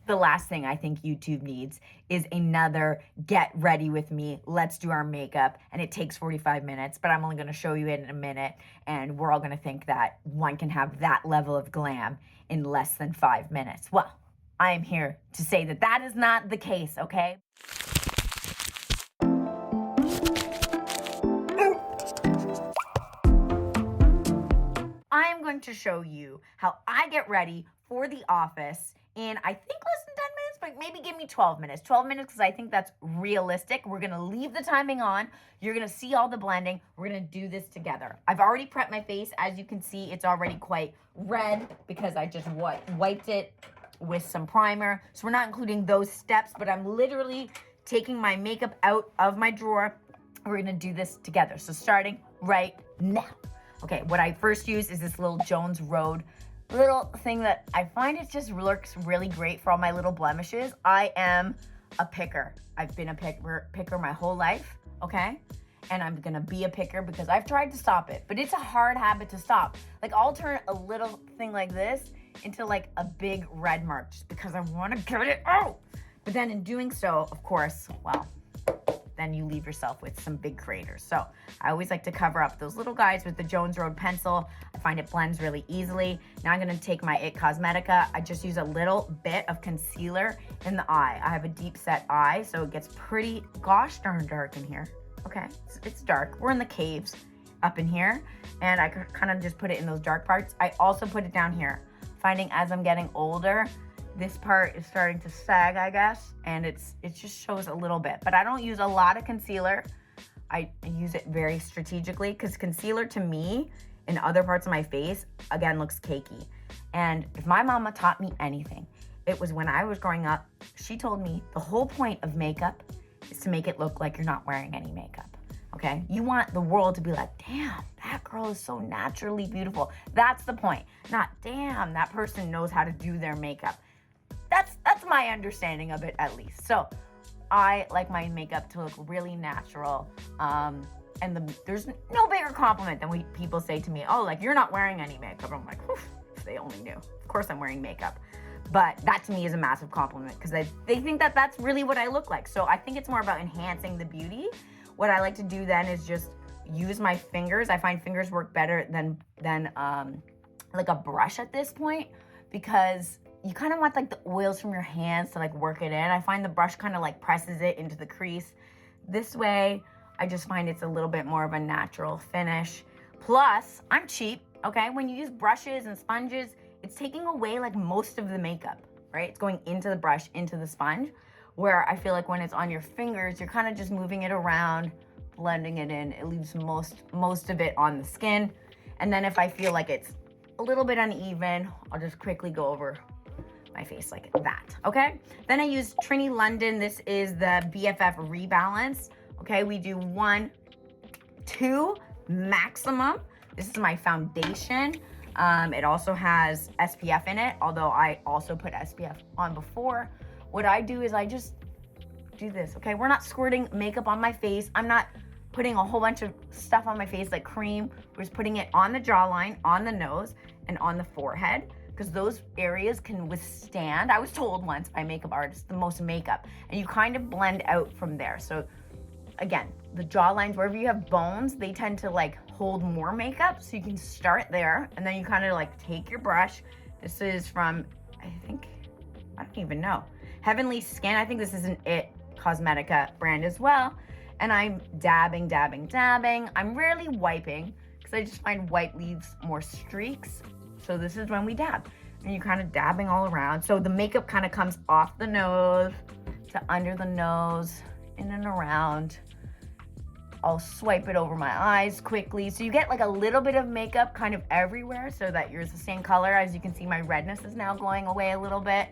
The last thing I think YouTube needs is another get ready with me. Let's do our makeup. And it takes 45 minutes, but I'm only going to show you it in a minute. And we're all going to think that one can have that level of glam in less than 5 minutes. Well, I am here to say that that is not the case, okay? I am going to show you how I get ready for the office in, I think, less than 10 minutes, but maybe give me 12 minutes. 12 minutes because I think that's realistic. We're going to leave the timing on. You're going to see all the blending. We're going to do this together. I've already prepped my face. As you can see, it's already quite red because I just wiped it with some primer. So we're not including those steps, but I'm literally taking my makeup out of my drawer. We're going to do this together. So starting right now. Okay, what I first use is this little Jones Road little thing that I find it just looks really great for all my little blemishes. I am a picker. I've been a picker my whole life, okay? And I'm gonna be a picker because I've tried to stop it, but it's a hard habit to stop. Like, I'll turn a little thing like this into like a big red mark just because I wanna get it out. But then in doing so, of course, well, then you leave yourself with some big craters. So I always like to cover up those little guys with the Jones Road pencil. I find it blends really easily. Now I'm gonna take my It Cosmetica. I just use a little bit of concealer in the eye. I have a deep set eye, so it gets pretty gosh darn dark in here. Okay, it's dark. We're in the caves up in here, and I kind of just put it in those dark parts. I also put it down here. Finding as I'm getting older, this part is starting to sag, I guess, and it just shows a little bit. But I don't use a lot of concealer. I use it very strategically because concealer to me in other parts of my face, again, looks cakey. And if my mama taught me anything, it was when I was growing up, she told me the whole point of makeup is to make it look like you're not wearing any makeup. Okay? You want the world to be like, damn, that girl is so naturally beautiful. That's the point. Not, damn, that person knows how to do their makeup. That's my understanding of it, at least. So I like my makeup to look really natural. There's no bigger compliment than when people say to me, oh, like, you're not wearing any makeup. I'm like, whew, if they only knew. Of course I'm wearing makeup. But that to me is a massive compliment because they think that that's really what I look like. So I think it's more about enhancing the beauty. What I like to do then is just use my fingers. I find fingers work better than like a brush at this point because you kind of want like the oils from your hands to like work it in. I find the brush kind of like presses it into the crease. This way, I just find it's a little bit more of a natural finish. Plus, I'm cheap, okay? When you use brushes and sponges, it's taking away like most of the makeup, right? It's going into the brush, into the sponge, where I feel like when it's on your fingers, you're kind of just moving it around, blending it in. It leaves most of it on the skin. And then if I feel like it's a little bit uneven, I'll just quickly go over my face like that, okay? Then I use Trini London. This is the BFF Rebalance. Okay, we do 1, 2 maximum. This is my foundation. It also has SPF in it, although I also put SPF on before. What I do is I just do this, okay? We're not squirting makeup on my face. I'm not putting a whole bunch of stuff on my face like cream. We're just putting it on the jawline, on the nose, and on the forehead, because those areas can withstand, I was told once by a makeup artist, the most makeup, and you kind of blend out from there. So again, the jawlines, wherever you have bones, they tend to like hold more makeup, so you can start there, and then you kind of like take your brush. This is from, I don't even know, Heavenly Skin. I think this is an It Cosmetica brand as well. And I'm dabbing. I'm rarely wiping because I just find wipe leaves more streaks. So this is when we dab, and you're kind of dabbing all around. So the makeup kind of comes off the nose to under the nose, in and around. I'll swipe it over my eyes quickly. So you get like a little bit of makeup kind of everywhere so that yours is the same color. As you can see, my redness is now going away a little bit.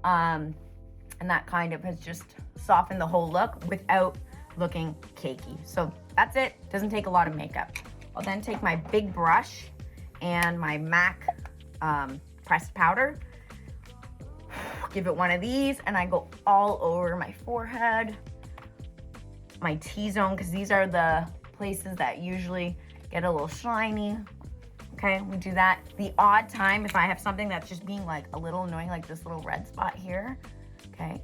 And that kind of has just softened the whole look without looking cakey. So that's it. Doesn't take a lot of makeup. I'll then take my big brush and my MAC pressed powder. Give it one of these, and I go all over my forehead, my T-zone, because these are the places that usually get a little shiny. Okay, we do that. The odd time, if I have something that's just being like a little annoying, like this little red spot here, okay,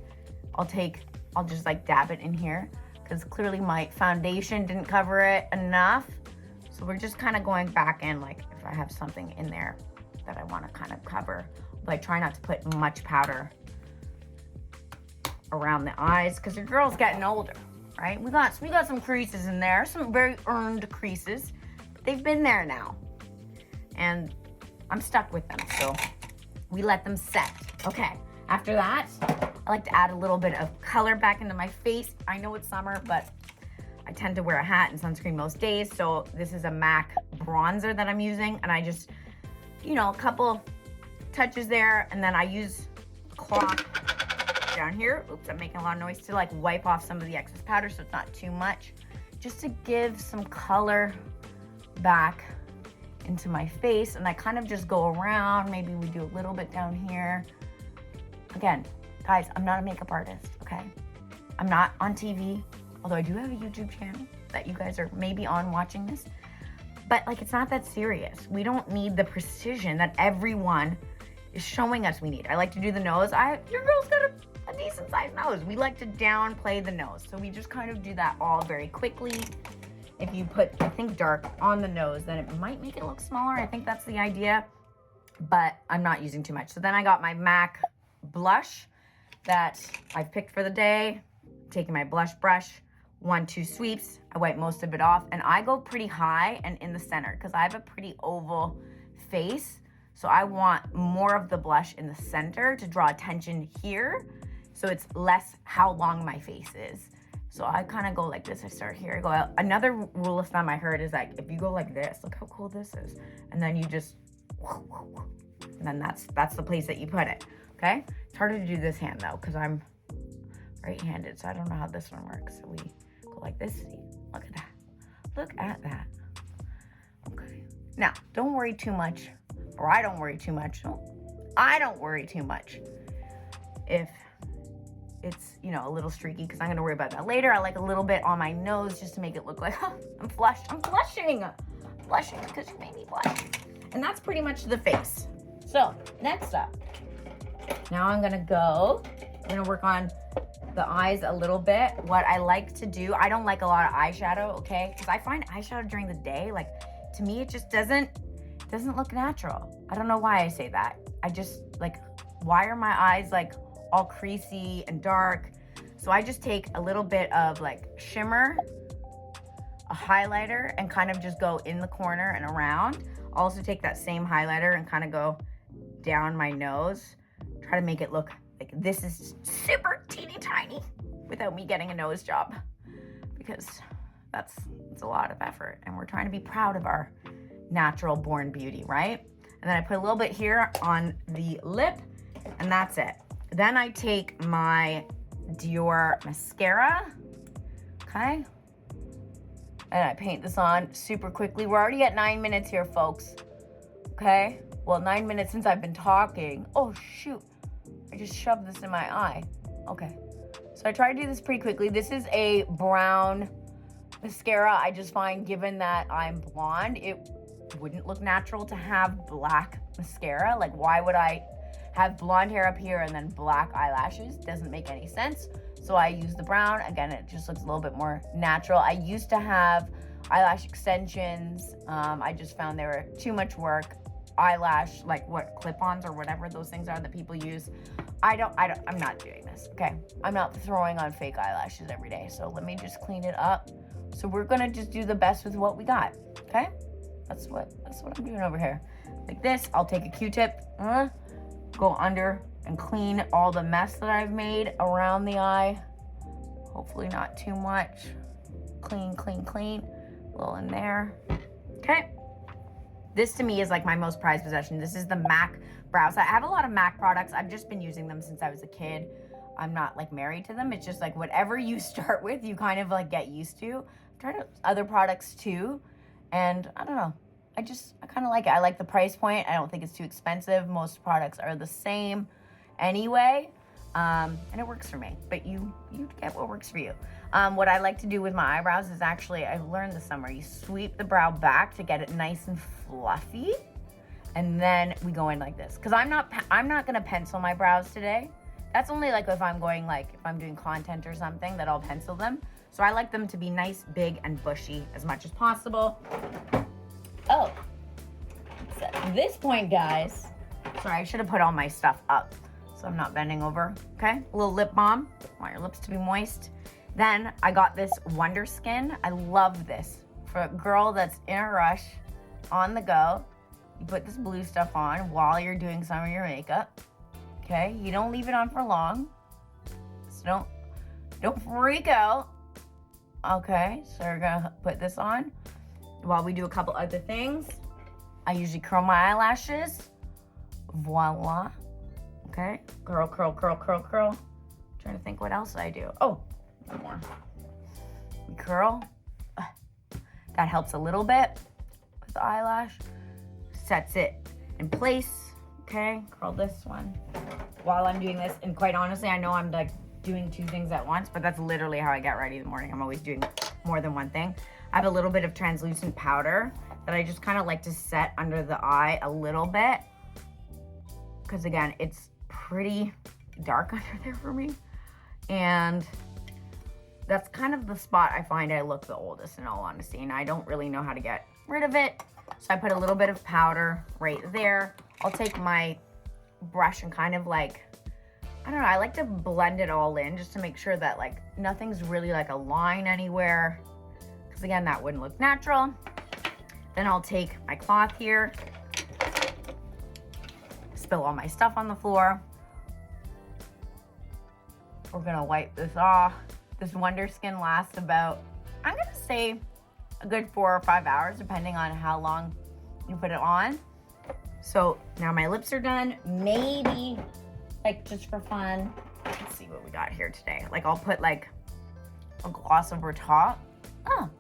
I'll just like dab it in here because clearly my foundation didn't cover it enough. So we're just kind of going back in, like if I have something in there that I want to kind of cover, but I try not to put much powder around the eyes because your girl's getting older, right? We got some creases in there, some very earned creases. They've been there now, and I'm stuck with them, so we let them set. Okay, after that, I like to add a little bit of color back into my face. I know it's summer, but I tend to wear a hat and sunscreen most days, so this is a MAC bronzer that I'm using, and I just, you know, a couple touches there, and then I use a cloth down here. Oops, I'm making a lot of noise, to like wipe off some of the excess powder so it's not too much, just to give some color back into my face. And I kind of just go around. Maybe we do a little bit down here. Again, guys, I'm not a makeup artist, okay? I'm not on TV, although I do have a YouTube channel that you guys are maybe on watching this. But like, it's not that serious. We don't need the precision that everyone is showing us we need. I like to do the nose. Your girl's got a decent sized nose. We like to downplay the nose. So we just kind of do that all very quickly. If you put, I think, dark on the nose, then it might make it look smaller. I think that's the idea, but I'm not using too much. So then I got my MAC blush that I've picked for the day. I'm taking my blush brush, 1-2 sweeps. I wipe most of it off, and I go pretty high and in the center because I have a pretty oval face. So I want more of the blush in the center to draw attention here, so it's less how long my face is. So I kind of go like this. I start here, I go out. Another rule of thumb I heard is like, if you go like this, look how cool this is. And then you just, and then that's the place that you put it, okay? It's harder to do this hand though, because I'm right-handed, so I don't know how this one works. So we go like this. See, look at that. Look at that. Okay. Now, don't worry too much, or I don't worry too much. No, I don't worry too much if it's, you know, a little streaky, because I'm going to worry about that later. I like a little bit on my nose just to make it look like, oh, I'm flushed. I'm blushing. I'm blushing because you made me blush. And that's pretty much the face. So next up, now I'm going to work on the eyes a little bit. What I like to do, I don't like a lot of eyeshadow, okay? Because I find eyeshadow during the day, like, to me, it just doesn't look natural. I don't know why I say that. I just, like, why are my eyes, like, all creasy and dark? So I just take a little bit of like shimmer, a highlighter, and kind of just go in the corner and around. I'll also take that same highlighter and kind of go down my nose, try to make it look like this is super teeny tiny without me getting a nose job, because it's a lot of effort, and we're trying to be proud of our natural born beauty, right? And then I put a little bit here on the lip, and that's it. Then I take my Dior mascara, okay? And I paint this on super quickly. We're already at 9 minutes here, folks, okay? Well, 9 minutes since I've been talking. Oh, shoot. I just shoved this in my eye. Okay. So I try to do this pretty quickly. This is a brown mascara. I just find, given that I'm blonde, it wouldn't look natural to have black mascara. Like, why would I have blonde hair up here and then black eyelashes? Doesn't make any sense. So I use the brown. Again, it just looks a little bit more natural. I used to have eyelash extensions. I just found they were too much work. Eyelash, like what, clip-ons or whatever those things are that people use. I'm not doing this, okay? I'm not throwing on fake eyelashes every day. So let me just clean it up. So we're gonna just do the best with what we got, okay? That's what I'm doing over here. Like this, I'll take a Q-tip, go under and clean all the mess that I've made around the eye. Hopefully not too much. Clean, clean, clean. A little in there. Okay. This to me is like my most prized possession. This is the MAC brows. I have a lot of MAC products. I've just been using them since I was a kid. I'm not like married to them. It's just like whatever you start with, you kind of like get used to. I've tried other products too, and I don't know. I kind of like it. I like the price point. I don't think it's too expensive. Most products are the same anyway. And it works for me, but you get what works for you. What I like to do with my eyebrows is actually, I learned this summer, you sweep the brow back to get it nice and fluffy. And then we go in like this. Cause I'm not gonna pencil my brows today. That's only like if I'm doing content or something that I'll pencil them. So I like them to be nice, big, and bushy as much as possible. Oh, so at this point, guys, sorry, I should have put all my stuff up so I'm not bending over, okay? A little lip balm, I want your lips to be moist. Then I got this Wonder Skin. I love this. For a girl that's in a rush, on the go, you put this blue stuff on while you're doing some of your makeup, okay? You don't leave it on for long, so don't freak out, okay? So we're gonna put this on while we do a couple other things. I usually curl my eyelashes, voila, okay? Curl, curl, curl, curl, curl. Trying to think what else I do. Oh, one more. We curl. That helps a little bit with the eyelash. Sets it in place, okay? Curl this one while I'm doing this. And quite honestly, I know I'm like doing two things at once, but that's literally how I get ready in the morning. I'm always doing more than one thing. I have a little bit of translucent powder that I just kind of like to set under the eye a little bit. Because again, it's pretty dark under there for me. And that's kind of the spot I find I look the oldest, in all honesty. And I don't really know how to get rid of it. So I put a little bit of powder right there. I'll take my brush and kind of like, I don't know, I like to blend it all in just to make sure that like nothing's really like a line anywhere. Because again, that wouldn't look natural. Then I'll take my cloth here, spill all my stuff on the floor. We're gonna wipe this off. This Wonder Skin lasts about, I'm gonna say, a good 4 or 5 hours, depending on how long you put it on. So now my lips are done. Maybe, like just for fun, let's see what we got here today. Like I'll put like a gloss over top. Oh,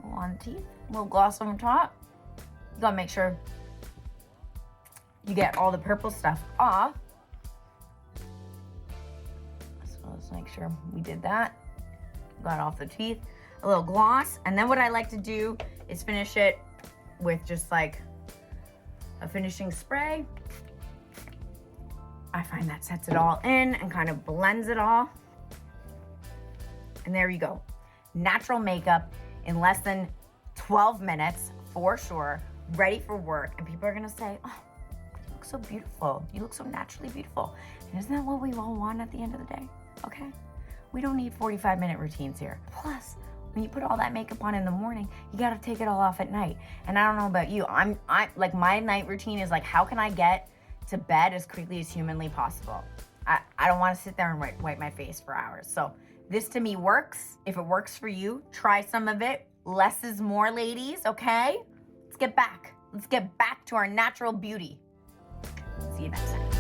a little on the teeth, a little gloss over top. You gotta make sure you get all the purple stuff off. So let's make sure we did that. Got off the teeth. A little gloss, and then what I like to do is finish it with just like a finishing spray. I find that sets it all in and kind of blends it all. And there you go. Natural makeup in less than 12 minutes for sure, ready for work. And people are gonna say, oh, you look so beautiful. You look so naturally beautiful. And isn't that what we all want at the end of the day? Okay? We don't need 45-minute routines here. Plus, when you put all that makeup on in the morning, you gotta take it all off at night. And I don't know about you, I like my night routine is like, how can I get to bed as quickly as humanly possible? I don't wanna sit there and wipe my face for hours. So this to me works. If it works for you, try some of it. Less is more, ladies, okay? Let's get back to our natural beauty. See you next time.